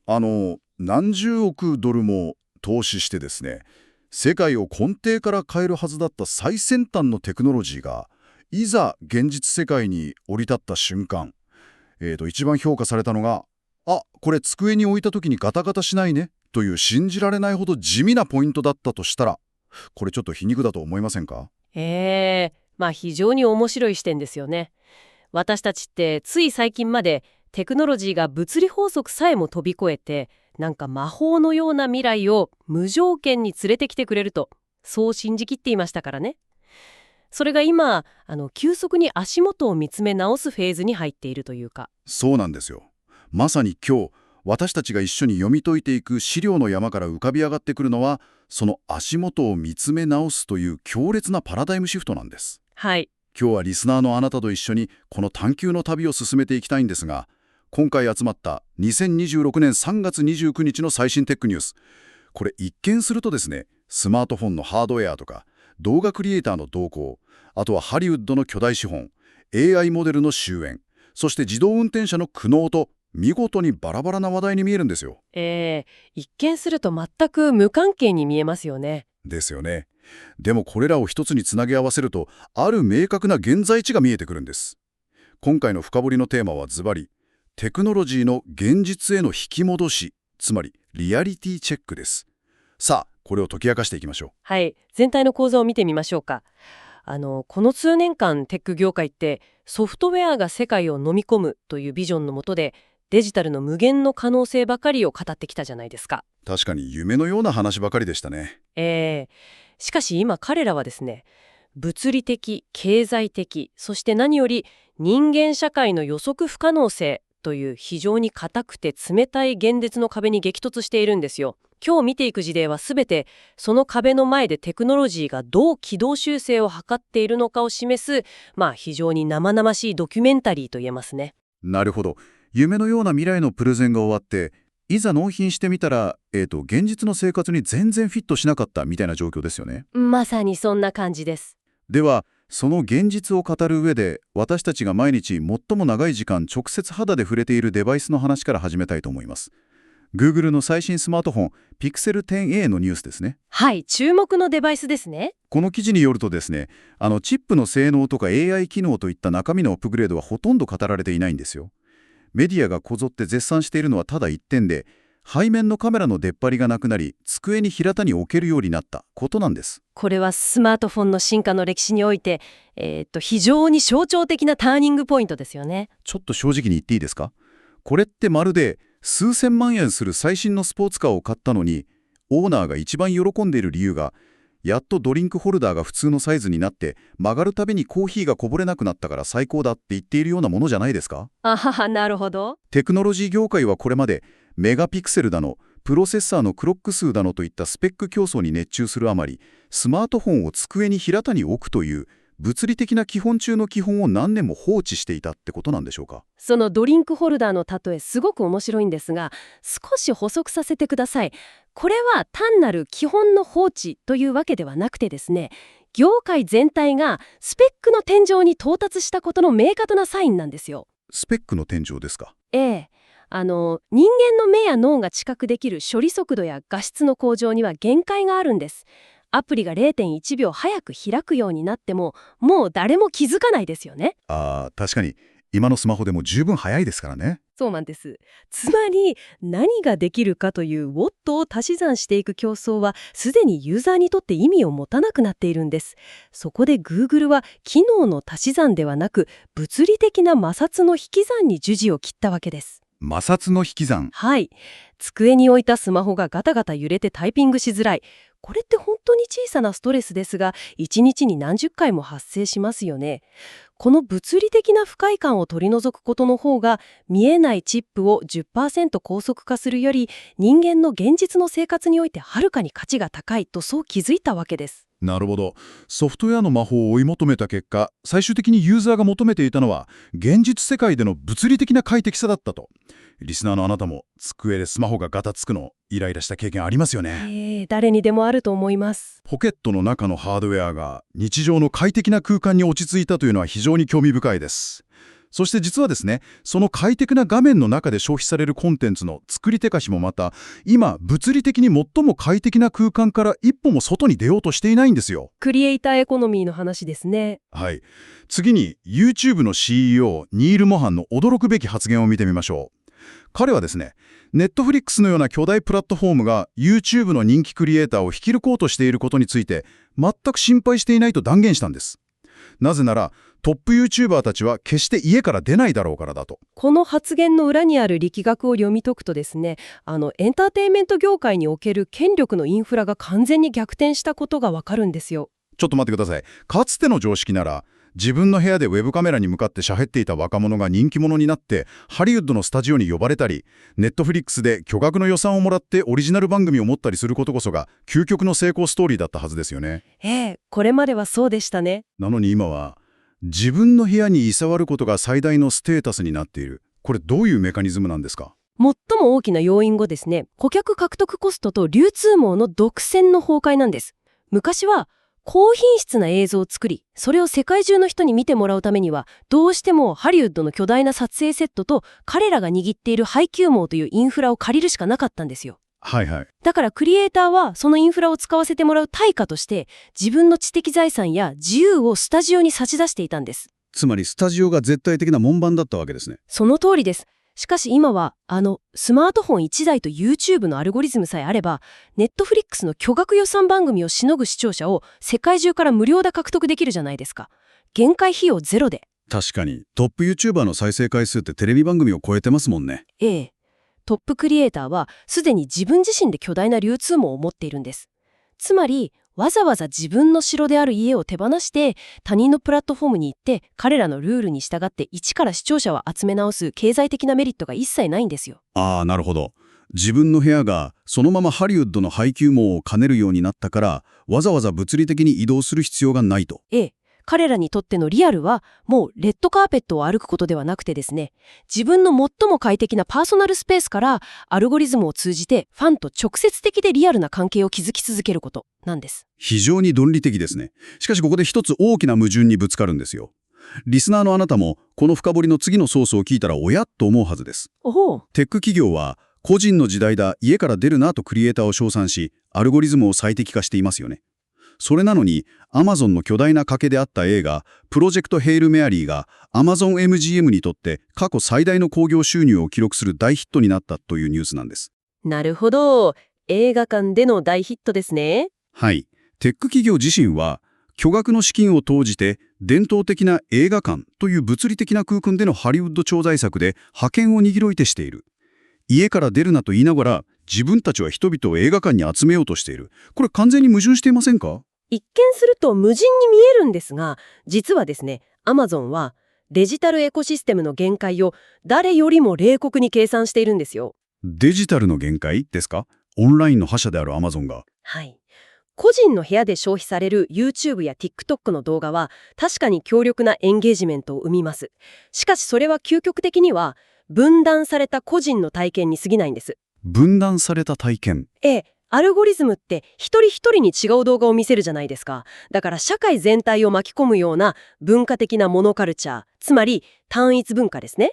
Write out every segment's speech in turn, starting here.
何十億ドルも投資してですね、世界を根底から変えるはずだった最先端のテクノロジーが、いざ現実世界に降り立った瞬間、一番評価されたのが、これ机に置いた時にガタガタしないね、という信じられないほど地味なポイントだったとしたら、これちょっと皮肉だと思いませんか？非常に面白い視点ですよね。私たちってつい最近までテクノロジーが物理法則さえも飛び越えて、なんか魔法のような未来を無条件に連れてきてくれると、そう信じきっていましたからね。それが今、急速に足元を見つめ直すフェーズに入っているというか。そうなんですよ。まさに今日、私たちが一緒に読み解いていく資料の山から浮かび上がってくるのは、その足元を見つめ直すという強烈なパラダイムシフトなんです。はい。今日はリスナーのあなたと一緒にこの探求の旅を進めていきたいんですが、今回集まった2026年3月29日の最新テックニュース。これ一見するとですね、スマートフォンのハードウェアとか、動画クリエイターの動向、あとはハリウッドの巨大資本、AI モデルの終焉、そして自動運転車の苦悩と、見事にバラバラな話題に見えるんですよ。一見すると全く無関係に見えますよね。ですよね。でもこれらを一つにつなぎ合わせると、ある明確な現在地が見えてくるんです。今回の深掘りのテーマはズバリ、テクノロジーの現実への引き戻し、つまりリアリティチェックです。さあ、これを解き明かしていきましょう。はい。全体の構造を見てみましょうか。この数年間テック業界ってソフトウェアが世界を飲み込むというビジョンの下でデジタルの無限の可能性ばかりを語ってきたじゃないですか。確かに夢のような話ばかりでしたね。しかし今彼らはですね、物理的、経済的、そして何より人間社会の予測不可能性という非常に硬くて冷たい現実の壁に激突しているんですよ。今日見ていく事例はすべてその壁の前でテクノロジーがどう軌道修正を図っているのかを示す、非常に生々しいドキュメンタリーと言えますね。なるほど。夢のような未来のプレゼンが終わって、いざ納品してみたら、現実の生活に全然フィットしなかったみたいな状況ですよね。まさにそんな感じです。では、その現実を語る上で、私たちが毎日最も長い時間直接肌で触れているデバイスの話から始めたいと思います。Google の最新スマートフォン Pixel 10a のニュースですね。はい、注目のデバイスですね。この記事によるとですね、チップの性能とか AI 機能といった中身のアップグレードはほとんど語られていないんですよ。メディアがこぞって絶賛しているのはただ一点で、背面のカメラの出っ張りがなくなり、机に平たに置けるようになったことなんです。これはスマートフォンの進化の歴史において、非常に象徴的なターニングポイントですよね。ちょっと正直に言っていいですか？これってまるで数千万円する最新のスポーツカーを買ったのに、オーナーが一番喜んでいる理由が、やっとドリンクホルダーが普通のサイズになって曲がるたびにコーヒーがこぼれなくなったから最高だって言っているようなものじゃないですか？なるほど。テクノロジー業界はこれまでメガピクセルだの、プロセッサーのクロック数だのといったスペック競争に熱中するあまり、スマートフォンを机に平たに置くという物理的な基本中の基本を何年も放置していたってことなんでしょうか？そのドリンクホルダーの例えすごく面白いんですが、少し補足させてください。これは単なる基本の放置というわけではなくてですね、業界全体がスペックの天井に到達したことの明確なサインなんですよ。スペックの天井ですか？人間の目や脳が知覚できる処理速度や画質の向上には限界があるんです。アプリが 0.1 秒早く開くようになっても、もう誰も気づかないですよね。確かに今のスマホでも十分早いですからね。そうなんです。つまり何ができるかというウォットを足し算していく競争はすでにユーザーにとって意味を持たなくなっているんです。そこで Google は機能の足し算ではなく物理的な摩擦の引き算に舵を切ったわけです。摩擦の引き算。はい。机に置いたスマホがガタガタ揺れてタイピングしづらい。これって本当に小さなストレスですが、1日に何十回も発生しますよね。この物理的な不快感を取り除くことの方が、見えないチップを 10% 高速化するより、人間の現実の生活においてはるかに価値が高いとそう気づいたわけです。なるほど。ソフトウェアの魔法を追い求めた結果、最終的にユーザーが求めていたのは、現実世界での物理的な快適さだったと。リスナーのあなたも、机でスマホがガタつくの、イライラした経験ありますよね。誰にでもあると思います。ポケットの中のハードウェアが日常の快適な空間に落ち着いたというのは非常に興味深いです。そして実はですね、その快適な画面の中で消費されるコンテンツの作り手かしもまた、今、物理的に最も快適な空間から一歩も外に出ようとしていないんですよ。クリエイターエコノミーの話ですね。はい。次に、YouTube の CEO、ニール・モハンの驚くべき発言を見てみましょう。彼はですね、Netflix のような巨大プラットフォームが YouTube の人気クリエイターを引き抜こうとしていることについて、全く心配していないと断言したんです。なぜなら、トップ YouTuber たちは決して家から出ないだろうからだと。この発言の裏にある力学を読み解くとですね、エンターテインメント業界における権力のインフラが完全に逆転したことがわかるんですよ。ちょっと待ってください。かつての常識なら、自分の部屋でウェブカメラに向かって喋っていた若者が人気者になって、ハリウッドのスタジオに呼ばれたり、ネットフリックスで巨額の予算をもらってオリジナル番組を持ったりすることこそが、究極の成功ストーリーだったはずですよね。これまではそうでしたね。なのに今は、自分の部屋に居座ることが最大のステータスになっている。これどういうメカニズムなんですか？最も大きな要因後ですね、顧客獲得コストと流通網の独占の崩壊なんです。昔は高品質な映像を作り、それを世界中の人に見てもらうためには、どうしてもハリウッドの巨大な撮影セットと彼らが握っている配給網というインフラを借りるしかなかったんですよ。はいはい。だからクリエイターはそのインフラを使わせてもらう対価として自分の知的財産や自由をスタジオに差し出していたんです。つまりスタジオが絶対的な門番だったわけですね。その通りです。しかし今はスマートフォン1台と YouTube のアルゴリズムさえあれば Netflix の巨額予算番組をしのぐ視聴者を世界中から無料で獲得できるじゃないですか。限界費用ゼロで。確かにトップ YouTuber の再生回数ってテレビ番組を超えてますもんね。トップクリエイターはすでに自分自身で巨大な流通網を持っているんです。つまりわざわざ自分の城である家を手放して他人のプラットフォームに行って彼らのルールに従って一から視聴者を集め直す経済的なメリットが一切ないんですよ。ああ、なるほど。自分の部屋がそのままハリウッドの配給網を兼ねるようになったからわざわざ物理的に移動する必要がないと。彼らにとってのリアルはもうレッドカーペットを歩くことではなくてですね、自分の最も快適なパーソナルスペースからアルゴリズムを通じてファンと直接的でリアルな関係を築き続けることなんです。非常に論理的ですね。しかしここで一つ大きな矛盾にぶつかるんですよ。リスナーのあなたもこの深掘りの次のソースを聞いたらおやっと思うはずです。テック企業は個人の時代だ、家から出るなとクリエイターを称賛し、アルゴリズムを最適化していますよね。それなのに、Amazon の巨大な賭けであった映画、プロジェクトヘイル・メアリーが Amazon MGM にとって過去最大の興行収入を記録する大ヒットになったというニュースなんです。なるほど。映画館での大ヒットですね。はい。テック企業自身は、巨額の資金を投じて、伝統的な映画館という物理的な空間でのハリウッド超大作で覇権を握り置いてしている。家から出るなと言いながら、自分たちは人々を映画館に集めようとしている。これ完全に矛盾していませんか？一見すると無人に見えるんですが、実はですね、Amazon はデジタルエコシステムの限界を誰よりも冷酷に計算しているんですよ。デジタルの限界ですか？オンラインの覇者である Amazon が。はい。個人の部屋で消費される YouTube や TikTok の動画は確かに強力なエンゲージメントを生みます。しかしそれは究極的には分断された個人の体験に過ぎないんです。分断された体験。アルゴリズムって一人一人に違う動画を見せるじゃないですか。だから社会全体を巻き込むような文化的なモノカルチャー、つまり単一文化ですね。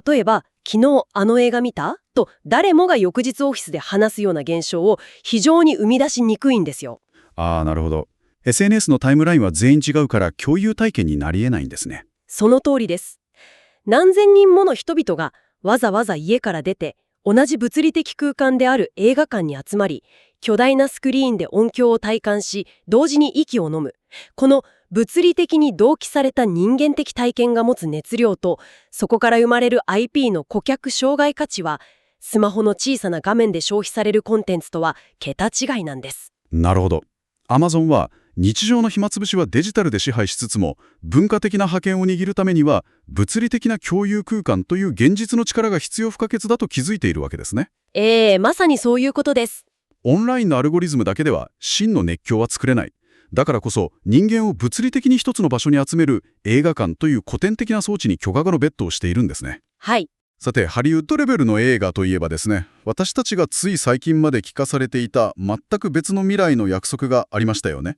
例えば、昨日あの映画見た？と誰もが翌日オフィスで話すような現象を非常に生み出しにくいんですよ。ああ、なるほど。SNS のタイムラインは全員違うから共有体験になり得ないんですね。その通りです。何千人もの人々がわざわざ家から出て、同じ物理的空間である映画館に集まり、巨大なスクリーンで音響を体感し、同時に息を飲む。この物理的に同期された人間的体験が持つ熱量と、そこから生まれる IP の顧客障害価値は、スマホの小さな画面で消費されるコンテンツとは桁違いなんです。なるほど。Amazon は日常の暇つぶしはデジタルで支配しつつも、文化的な覇権を握るためには、物理的な共有空間という現実の力が必要不可欠だと気づいているわけですね。まさにそういうことです。オンラインのアルゴリズムだけでは真の熱狂は作れない。だからこそ人間を物理的に一つの場所に集める映画館という古典的な装置に巨額のベットをしているんですね。はい。さて、ハリウッドレベルの映画といえばですね、私たちがつい最近まで聞かされていた全く別の未来の約束がありましたよね。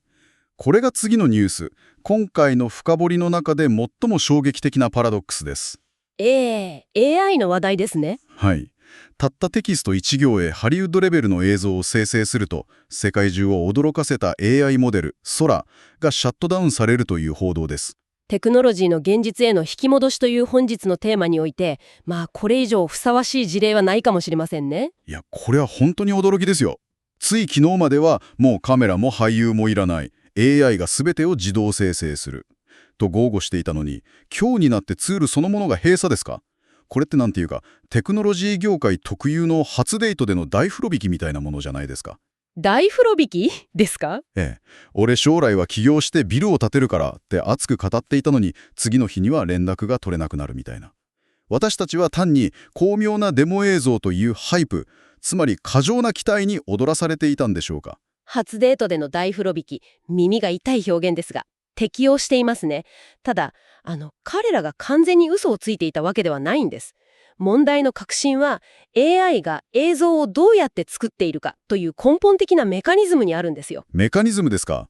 これが次のニュース。今回の深掘りの中で最も衝撃的なパラドックスです。AI の話題ですね。はい。たったテキスト1行へハリウッドレベルの映像を生成すると、世界中を驚かせた AI モデル、ソラがシャットダウンされるという報道です。テクノロジーの現実への引き戻しという本日のテーマにおいて、これ以上ふさわしい事例はないかもしれませんね。いや、これは本当に驚きですよ。つい昨日まではもうカメラも俳優もいらない。AI が全てを自動生成する。と豪語していたのに、今日になってツールそのものが閉鎖ですか？これってなんていうか、テクノロジー業界特有の初デートでの大風呂引きみたいなものじゃないですか。大風呂引きですか？ええ。俺将来は起業してビルを建てるからって熱く語っていたのに、次の日には連絡が取れなくなるみたいな。私たちは単に巧妙なデモ映像というハイプ、つまり過剰な期待に踊らされていたんでしょうか。初デートでの大風呂引き、耳が痛い表現ですが、適用していますね。ただ、彼らが完全に嘘をついていたわけではないんです。問題の核心は AI が映像をどうやって作っているかという根本的なメカニズムにあるんですよ。メカニズムですか？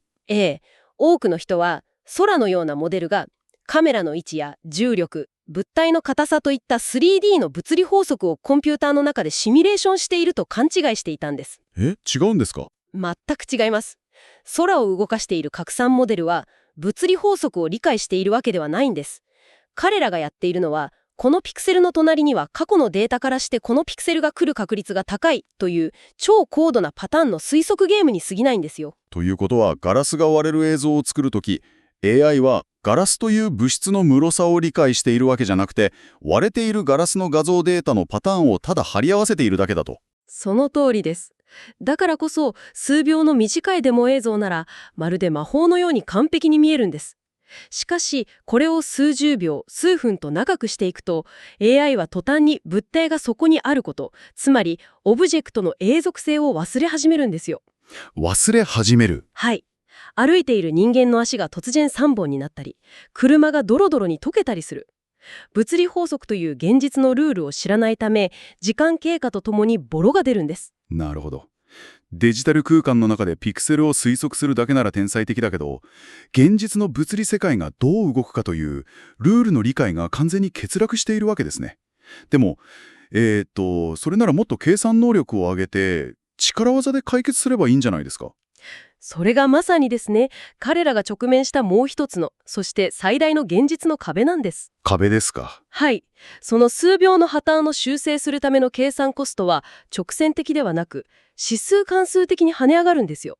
多くの人は空のようなモデルがカメラの位置や重力、物体の硬さといった 3D の物理法則をコンピューターの中でシミュレーションしていると勘違いしていたんです。違うんですか？全く違います。空を動かしている拡散モデルは物理法則を理解しているわけではないんです。彼らがやっているのは、このピクセルの隣には過去のデータからしてこのピクセルが来る確率が高いという超高度なパターンの推測ゲームに過ぎないんですよ。ということは、ガラスが割れる映像を作るとき、AI はガラスという物質の脆さを理解しているわけじゃなくて、割れているガラスの画像データのパターンをただ貼り合わせているだけだと。その通りです。だからこそ数秒の短いデモ映像ならまるで魔法のように完璧に見えるんです。しかしこれを数十秒、数分と長くしていくと AI は途端に物体がそこにあること、つまりオブジェクトの永続性を忘れ始めるんですよ。忘れ始める。はい。歩いている人間の足が突然3本になったり、車がドロドロに溶けたりする。物理法則という現実のルールを知らないため、時間経過とともにボロが出るんです。なるほど。デジタル空間の中でピクセルを推測するだけなら天才的だけど、現実の物理世界がどう動くかというルールの理解が完全に欠落しているわけですね。でも、それならもっと計算能力を上げて、力技で解決すればいいんじゃないですか。それがまさにですね、彼らが直面したもう一つの、そして最大の現実の壁なんです。壁ですか。はい。その数秒の破綻を修正するための計算コストは直線的ではなく、指数関数的に跳ね上がるんですよ。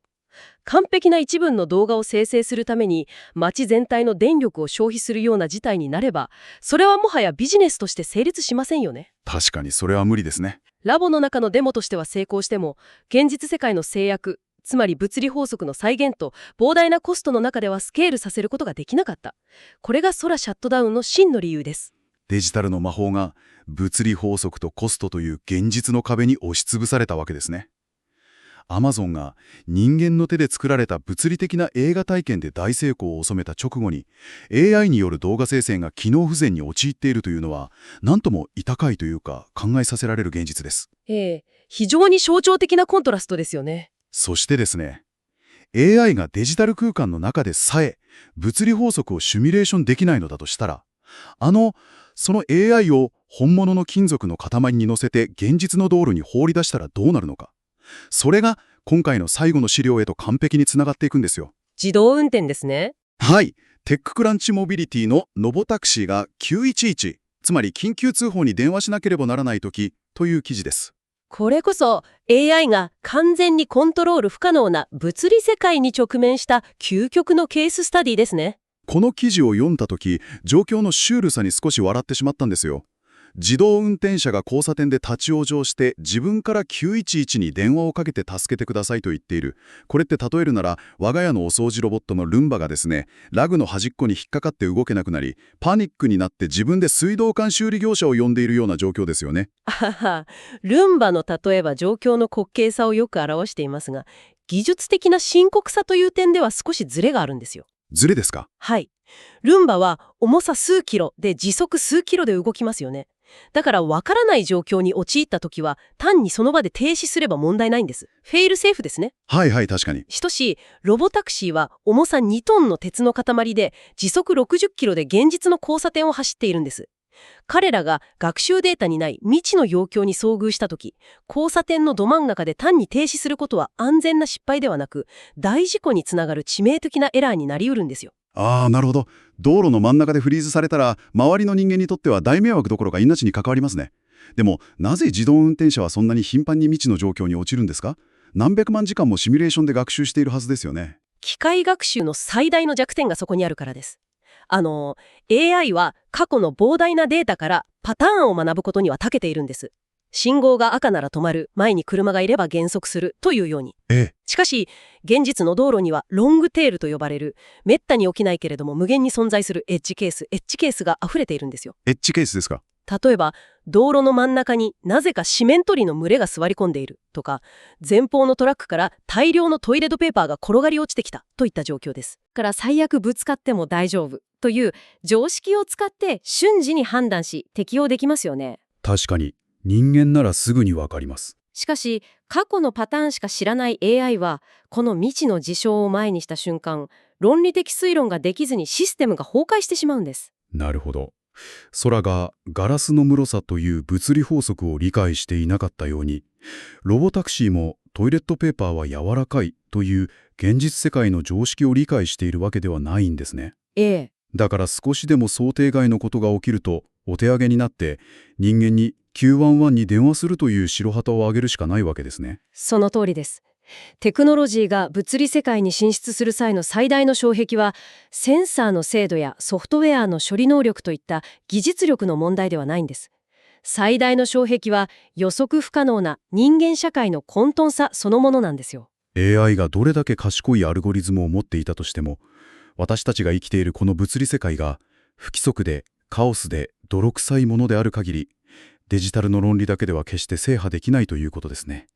完璧な一文の動画を生成するために街全体の電力を消費するような事態になれば、それはもはやビジネスとして成立しませんよね。確かにそれは無理ですね。ラボの中のデモとしては成功しても、現実世界の制約、つまり物理法則の再現と膨大なコストの中ではスケールさせることができなかった。これが空シャットダウンの真の理由です。デジタルの魔法が物理法則とコストという現実の壁に押しつぶされたわけですね。アマゾンが人間の手で作られた物理的な映画体験で大成功を収めた直後に AI による動画生成が機能不全に陥っているというのは何とも痛快というか考えさせられる現実です。非常に象徴的なコントラストですよね。そしてですね、AI がデジタル空間の中でさえ物理法則をシミュレーションできないのだとしたら、その AI を本物の金属の塊に乗せて現実の道路に放り出したらどうなるのか。それが今回の最後の資料へと完璧につながっていくんですよ。自動運転ですね。はい。テッククランチモビリティのノボタクシーが911、つまり緊急通報に電話しなければならないときという記事です。これこそ AI が完全にコントロール不可能な物理世界に直面した究極のケーススタディですね。この記事を読んだとき、状況のシュールさに少し笑ってしまったんですよ。自動運転車が交差点で立ち往生して自分から911に電話をかけて助けてくださいと言っている。これって例えるなら我が家のお掃除ロボットのルンバがですね、ラグの端っこに引っかかって動けなくなり、パニックになって自分で水道管修理業者を呼んでいるような状況ですよね。ルンバの例えば状況の滑稽さをよく表していますが、技術的な深刻さという点では少しズレがあるんですよ。ズレですか？はい。ルンバは重さ数キロで時速数キロで動きますよね。だから分からない状況に陥った時は単にその場で停止すれば問題ないんです。フェイルセーフですね。はいはい、確かに。しかしロボタクシーは重さ2トンの鉄の塊で時速60キロで現実の交差点を走っているんです。彼らが学習データにない未知の要求に遭遇したとき、交差点のど真ん中で単に停止することは安全な失敗ではなく、大事故につながる致命的なエラーになり得るんですよ。ああ、なるほど。道路の真ん中でフリーズされたら、周りの人間にとっては大迷惑どころか命に関わりますね。でも、なぜ自動運転車はそんなに頻繁に未知の状況に陥るんですか？何百万時間もシミュレーションで学習しているはずですよね。機械学習の最大の弱点がそこにあるからです。AI は過去の膨大なデータからパターンを学ぶことには長けているんです。信号が赤なら止まる、前に車がいれば減速するというように。しかし、現実の道路にはロングテールと呼ばれる、めったに起きないけれども無限に存在するエッジケースが溢れているんですよ。エッジケースですか？例えば、道路の真ん中になぜか四面鳥の群れが座り込んでいるとか、前方のトラックから大量のトイレットペーパーが転がり落ちてきたといった状況です。から最悪ぶつかっても大丈夫という常識を使って瞬時に判断し適用できますよね。確かに、人間ならすぐにわかります。しかし、過去のパターンしか知らない AI は、この未知の事象を前にした瞬間、論理的推論ができずにシステムが崩壊してしまうんです。なるほど。空がガラスの室さという物理法則を理解していなかったように、ロボタクシーもトイレットペーパーは柔らかいという現実世界の常識を理解しているわけではないんですね。ええ。だから少しでも想定外のことが起きるとお手上げになって人間に911に電話するという白旗を上げるしかないわけですね。その通りです。テクノロジーが物理世界に進出する際の最大の障壁は、センサーの精度やソフトウェアの処理能力といった技術力の問題ではないんです。最大の障壁は予測不可能な人間社会の混沌さそのものなんですよ。AI がどれだけ賢いアルゴリズムを持っていたとしても、私たちが生きているこの物理世界が不規則でカオスで泥臭いものである限り、デジタルの論理だけでは決して制覇できないということですね。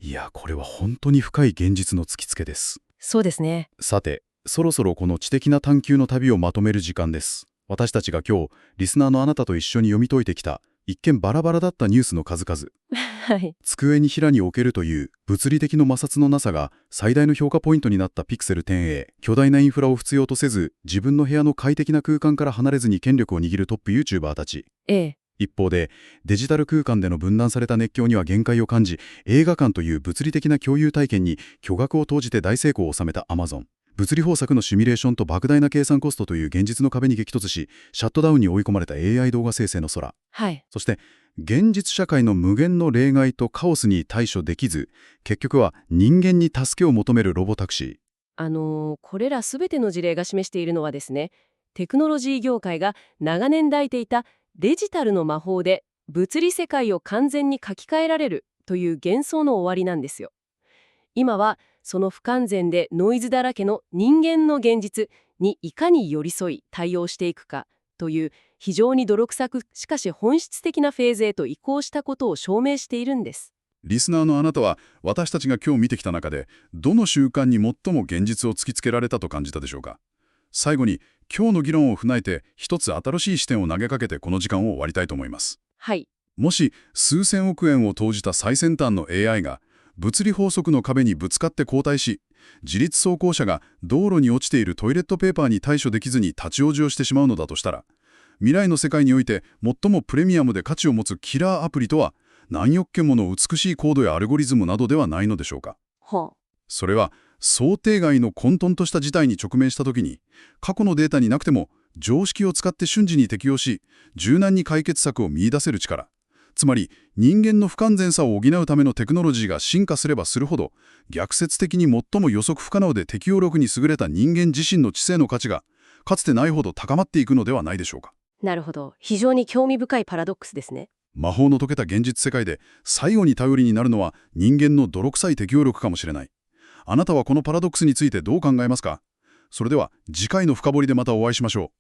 いや、これは本当に深い現実の突きつけです。そうですね。さて、そろそろこの知的な探求の旅をまとめる時間です。私たちが今日、リスナーのあなたと一緒に読み解いてきた、一見バラバラだったニュースの数々。はい。机に平に置けるという物理的の摩擦のなさが最大の評価ポイントになったピクセル 10A。巨大なインフラを必要とせず、自分の部屋の快適な空間から離れずに権力を握るトップ YouTuber たち。ええ。一方で、デジタル空間での分断された熱狂には限界を感じ、映画館という物理的な共有体験に巨額を投じて大成功を収めた Amazon。物理法則のシミュレーションと莫大な計算コストという現実の壁に激突し、シャットダウンに追い込まれた AI 動画生成の空。はい。そして、現実社会の無限の例外とカオスに対処できず、結局は人間に助けを求めるロボタクシー。これらすべての事例が示しているのはですね、テクノロジー業界が長年抱いていたデジタルの魔法で物理世界を完全に書き換えられるという幻想の終わりなんですよ。今はその不完全でノイズだらけの人間の現実にいかに寄り添い対応していくかという非常に泥臭くしかし本質的なフェーズへと移行したことを証明しているんです。リスナーのあなたは、私たちが今日見てきた中で、どの習慣に最も現実を突きつけられたと感じたでしょうか。最後に、今日の議論を踏まえて、一つ新しい視点を投げかけてこの時間を終わりたいと思います。はい。もし、数千億円を投じた最先端の AI が、物理法則の壁にぶつかって後退し、自律走行車が道路に落ちているトイレットペーパーに対処できずに立ち往生してしまうのだとしたら、未来の世界において最もプレミアムで価値を持つキラーアプリとは、何億件もの美しいコードやアルゴリズムなどではないのでしょうか。はあ。それは想定外の混沌とした事態に直面したときに、過去のデータになくても常識を使って瞬時に適用し、柔軟に解決策を見出せる力。つまり人間の不完全さを補うためのテクノロジーが進化すればするほど、逆説的に最も予測不可能で適応力に優れた人間自身の知性の価値が、かつてないほど高まっていくのではないでしょうか。なるほど。非常に興味深いパラドックスですね。魔法の解けた現実世界で最後に頼りになるのは人間の泥臭い適応力かもしれない。あなたはこのパラドックスについてどう考えますか？それでは次回の深掘りでまたお会いしましょう。